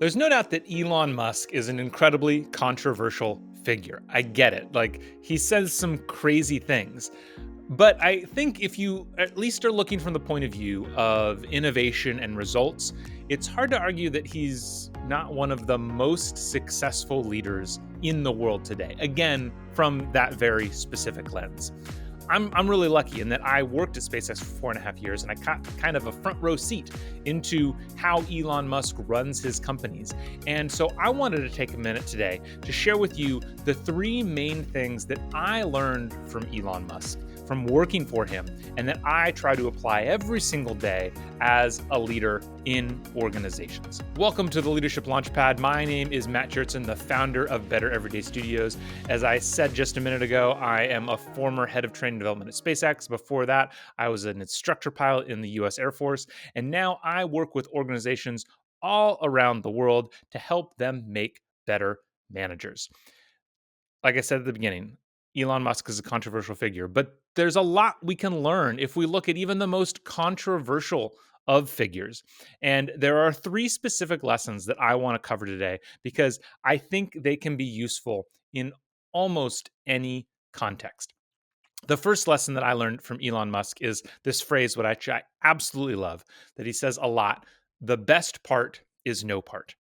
There's no doubt that Elon Musk is an incredibly controversial figure. I get it. Like, he says some crazy things. But I think if you at least are looking from the point of view of innovation and results, it's hard to argue that he's not one of the most successful leaders in the world today. Again, from that very specific lens. I'm really lucky in that I worked at SpaceX for 4.5 years, and I got kind of a front row seat into how Elon Musk runs his companies. And so I wanted to take a minute today to share with you the three main things that I learned from Elon Musk, from working for him, and that I try to apply every single day as a leader in organizations. Welcome to the Leadership Launchpad. My name is Matt Jertson, the founder of Better Everyday Studios. As I said just a minute ago, I am a former head of training development at SpaceX. Before that, I was an instructor pilot in the US Air Force, and now I work with organizations all around the world to help them make better managers. Like I said at the beginning, Elon Musk is a controversial figure, but there's a lot we can learn if we look at even the most controversial of figures. And there are three specific lessons that I want to cover today because I think they can be useful in almost any context. The first lesson that I learned from Elon Musk is this phrase, which I absolutely love, that he says a lot: the best part is no part.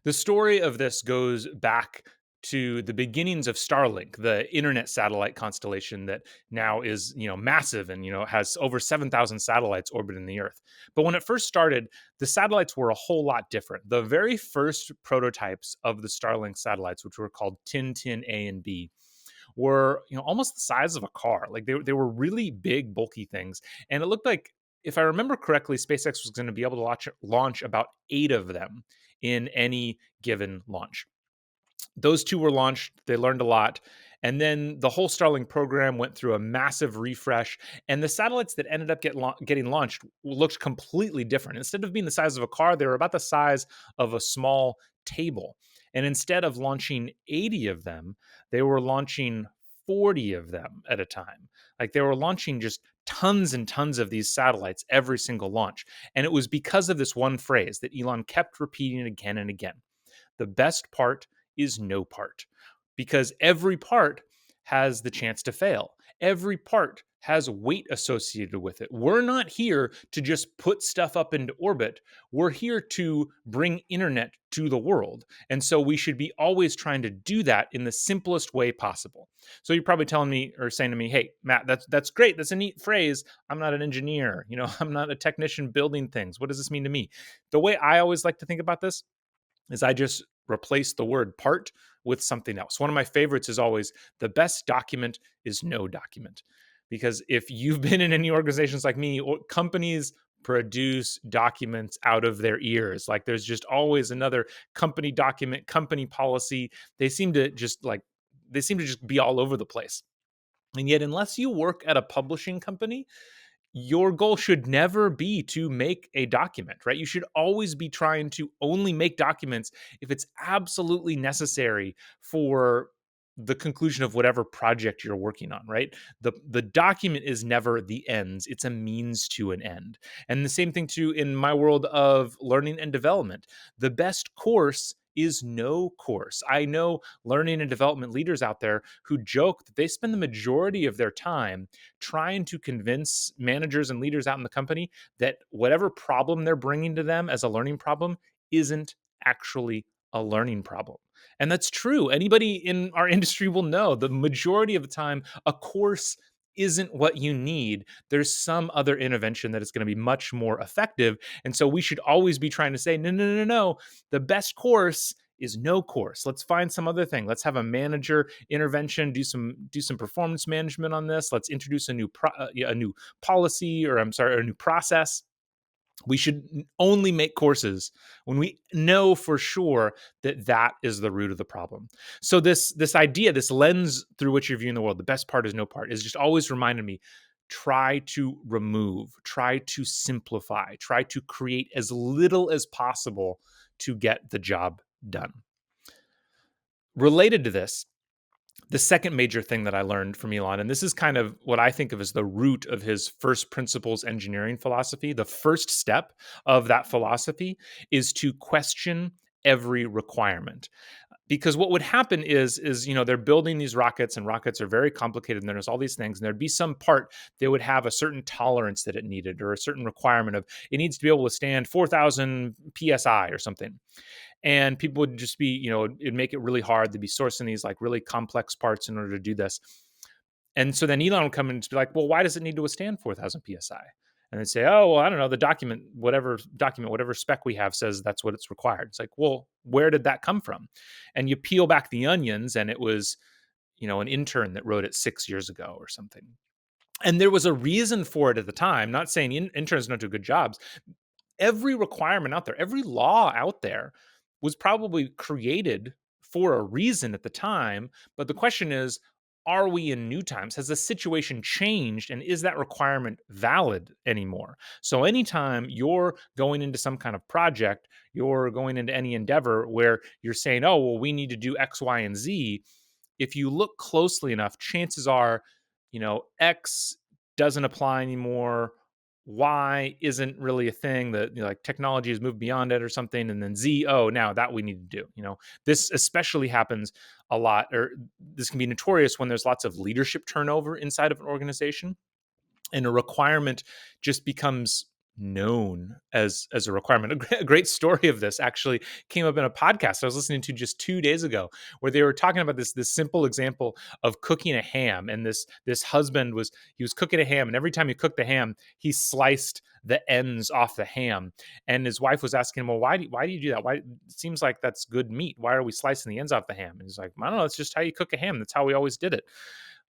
The story of this goes back to the beginnings of Starlink, the internet satellite constellation that now is, massive and, has over 7,000 satellites orbiting the Earth. But when it first started, the satellites were a whole lot different. The very first prototypes of the Starlink satellites, which were called Tin A and B, were, almost the size of a car. Like they were really big, bulky things. And it looked like, if I remember correctly, SpaceX was going to be able to launch about 8 of them in any given launch. Those two were launched. They learned a lot. And then the whole Starlink program went through a massive refresh. And the satellites that ended up getting launched looked completely different. Instead of being the size of a car, they were about the size of a small table. And instead of launching 80 of them, they were launching 40 of them at a time. Like they were launching just tons and tons of these satellites every single launch. And it was because of this one phrase that Elon kept repeating again and again: the best part is no part, because every part has the chance to fail. Every part has weight associated with it. We're not here to just put stuff up into orbit. We're here to bring internet to the world. And so we should be always trying to do that in the simplest way possible. So you're probably telling me or saying to me, "Hey, Matt, that's great. That's a neat phrase. I'm not an engineer. I'm not a technician building things. What does this mean to me?" The way I always like to think about this is I just replace the word part with something else. One of my favorites is always: the best document is no document. Because if you've been in any organizations like me, or companies produce documents out of their ears. Like there's just always another company document, company policy. They seem to just be all over the place. And yet, unless you work at a publishing company, your goal should never be to make a document, right? You should always be trying to only make documents if it's absolutely necessary for the conclusion of whatever project you're working on, right? The document is never the ends, it's a means to an end. And the same thing too in my world of learning and development. The best course is no course. I know learning and development leaders out there who joke that they spend the majority of their time trying to convince managers and leaders out in the company that whatever problem they're bringing to them as a learning problem isn't actually a learning problem. And that's true. Anybody in our industry will know the majority of the time, a course isn't what you need. There's some other intervention that is going to be much more effective. And so we should always be trying to say, no, no, no, no. The best course is no course. Let's find some other thing. Let's have a manager intervention, do some performance management on this. Let's introduce a new policy, or I'm sorry, or a new process. We should only make courses when we know for sure that that is the root of the problem. So this idea, this lens through which you're viewing the world, the best part is no part, is just always reminding me: try to remove, try to simplify, try to create as little as possible to get the job done. Related to this, the second major thing that I learned from Elon, and this is kind of what I think of as the root of his first principles engineering philosophy, the first step of that philosophy is to question every requirement. Because what would happen is they're building these rockets, and rockets are very complicated, and there's all these things, and there'd be some part that would have a certain tolerance that it needed, or a certain requirement of it needs to be able to stand 4,000 psi or something. And people would just be, it'd make it really hard to be sourcing these like really complex parts in order to do this. And so then Elon would come in and be like, well, why does it need to withstand 4,000 psi? And they'd say, oh, well, I don't know. The document, whatever spec we have says that's what it's required. It's like, well, where did that come from? And you peel back the onions, and it was, an intern that wrote it 6 years ago or something. And there was a reason for it at the time. Not saying interns don't do good jobs. Every requirement out there, every law out there was probably created for a reason at the time. But the question is, are we in new times? Has the situation changed? And is that requirement valid anymore? So, anytime you're going into some kind of project, you're going into any endeavor where you're saying, oh, well, we need to do X, Y, and Z. If you look closely enough, chances are, X doesn't apply anymore. Y isn't really a thing, that like technology has moved beyond it or something. And then Z, oh, now that we need to do. This especially happens a lot, or this can be notorious when there's lots of leadership turnover inside of an organization, and a requirement just becomes known as a requirement. A great story of this actually came up in a podcast I was listening to just 2 days ago, where they were talking about this simple example of cooking a ham. And this husband was cooking a ham, and every time he cooked the ham, he sliced the ends off the ham. And his wife was asking him, well, why do you do that? Why, it seems like that's good meat. Why are we slicing the ends off the ham? And he's like, I don't know, it's just how you cook a ham. That's how we always did it.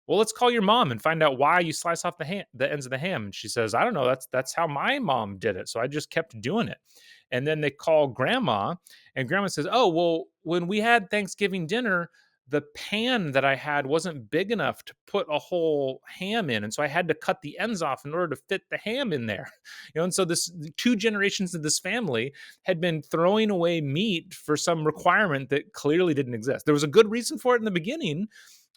Well, let's call your mom and find out why you slice off the ends of the ham. And she says, I don't know. That's how my mom did it. So I just kept doing it. And then they call grandma, and grandma says, oh, well, when we had Thanksgiving dinner, the pan that I had wasn't big enough to put a whole ham in. And so I had to cut the ends off in order to fit the ham in there. And so this 2 generations of this family had been throwing away meat for some requirement that clearly didn't exist. There was a good reason for it in the beginning,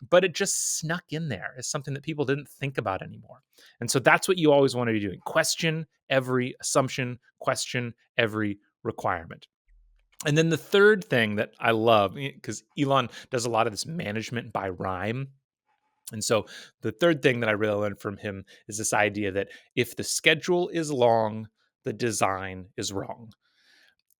but it just snuck in there as something that people didn't think about anymore. And so that's what you always want to be doing. Question every assumption, question every requirement. And then the third thing that I love, because Elon does a lot of this management by rhyme. And so the third thing that I really learned from him is this idea that if the schedule is long, the design is wrong.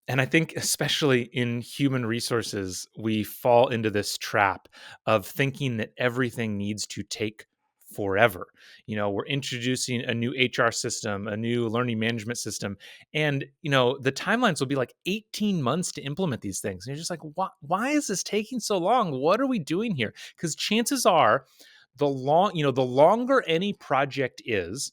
And I think, especially in human resources, we fall into this trap of thinking that everything needs to take forever. We're introducing a new HR system, a new learning management system, and the timelines will be like 18 months to implement these things. And you're just like, why is this taking so long? What are we doing here? Because chances are, the longer any project is,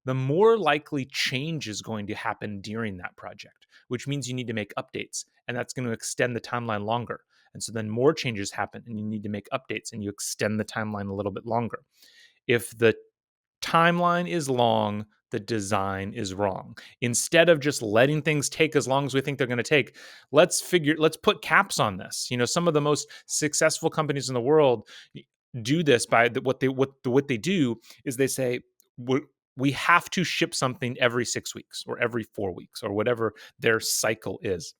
the more likely change is going to happen during that project, which means you need to make updates, and that's going to extend the timeline longer. And so then more changes happen, and you need to make updates, and you extend the timeline a little bit longer. If the timeline is long, the design is wrong. Instead of just letting things take as long as we think they're going to take, let's put caps on this. Some of the most successful companies in the world do this by what they do is they say, we have to ship something every 6 weeks or every 4 weeks or whatever their cycle is.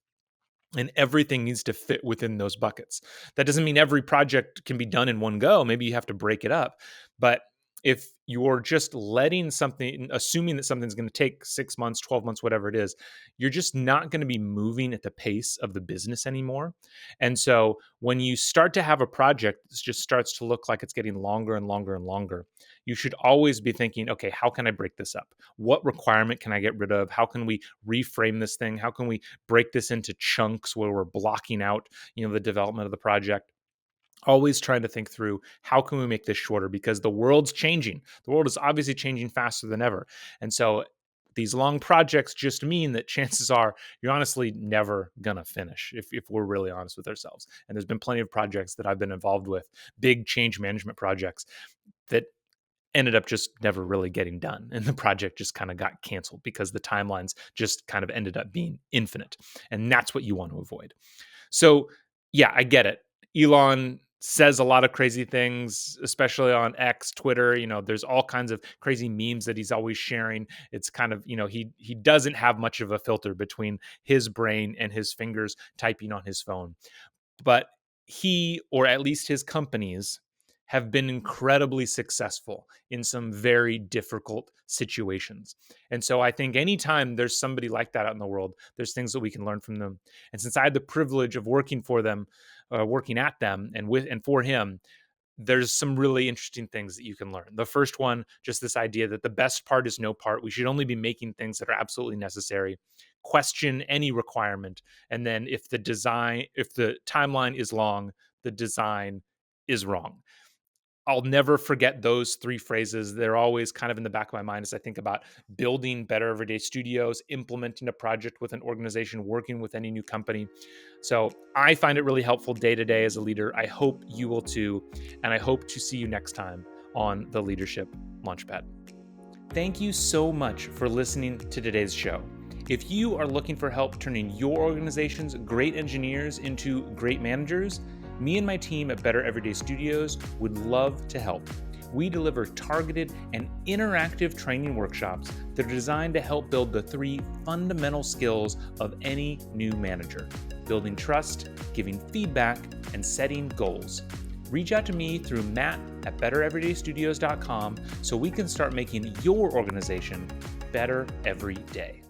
And everything needs to fit within those buckets. That doesn't mean every project can be done in one go. Maybe you have to break it up. But if you're just assuming that something's going to take 6 months, 12 months, whatever it is, you're just not going to be moving at the pace of the business anymore. And so when you start to have a project that just starts to look like it's getting longer and longer and longer, you should always be thinking, okay, how can I break this up? What requirement can I get rid of? How can we reframe this thing? How can we break this into chunks where we're blocking out, the development of the project? Always trying to think through, how can we make this shorter? Because the world's changing. The world is obviously changing faster than ever. And so these long projects just mean that chances are you're honestly never going to finish, if we're really honest with ourselves. And there's been plenty of projects that I've been involved with, big change management projects, that ended up just never really getting done. And the project just kind of got canceled because the timelines just kind of ended up being infinite. And that's what you want to avoid. So yeah, I get it. Elon says a lot of crazy things, especially on X, Twitter. There's all kinds of crazy memes that he's always sharing. It's kind of, he doesn't have much of a filter between his brain and his fingers typing on his phone. But he, or at least his companies, have been incredibly successful in some very difficult situations. And so I think anytime there's somebody like that out in the world, there's things that we can learn from them. And since I had the privilege of working for them, working at them and with and for him, there's some really interesting things that you can learn. The first one, just this idea that the best part is no part. We should only be making things that are absolutely necessary. Question any requirement. And then if the timeline is long, the design is wrong. I'll never forget those three phrases. They're always kind of in the back of my mind as I think about building better everyday studios, implementing a project with an organization, working with any new company. So I find it really helpful day to day as a leader. I hope you will too. And I hope to see you next time on the Leadership Launchpad. Thank you so much for listening to today's show. If you are looking for help turning your organization's great engineers into great managers, me and my team at Better Everyday Studios would love to help. We deliver targeted and interactive training workshops that are designed to help build the 3 fundamental skills of any new manager: building trust, giving feedback, and setting goals. Reach out to me through matt@bettereverydaystudios.com so we can start making your organization better every day.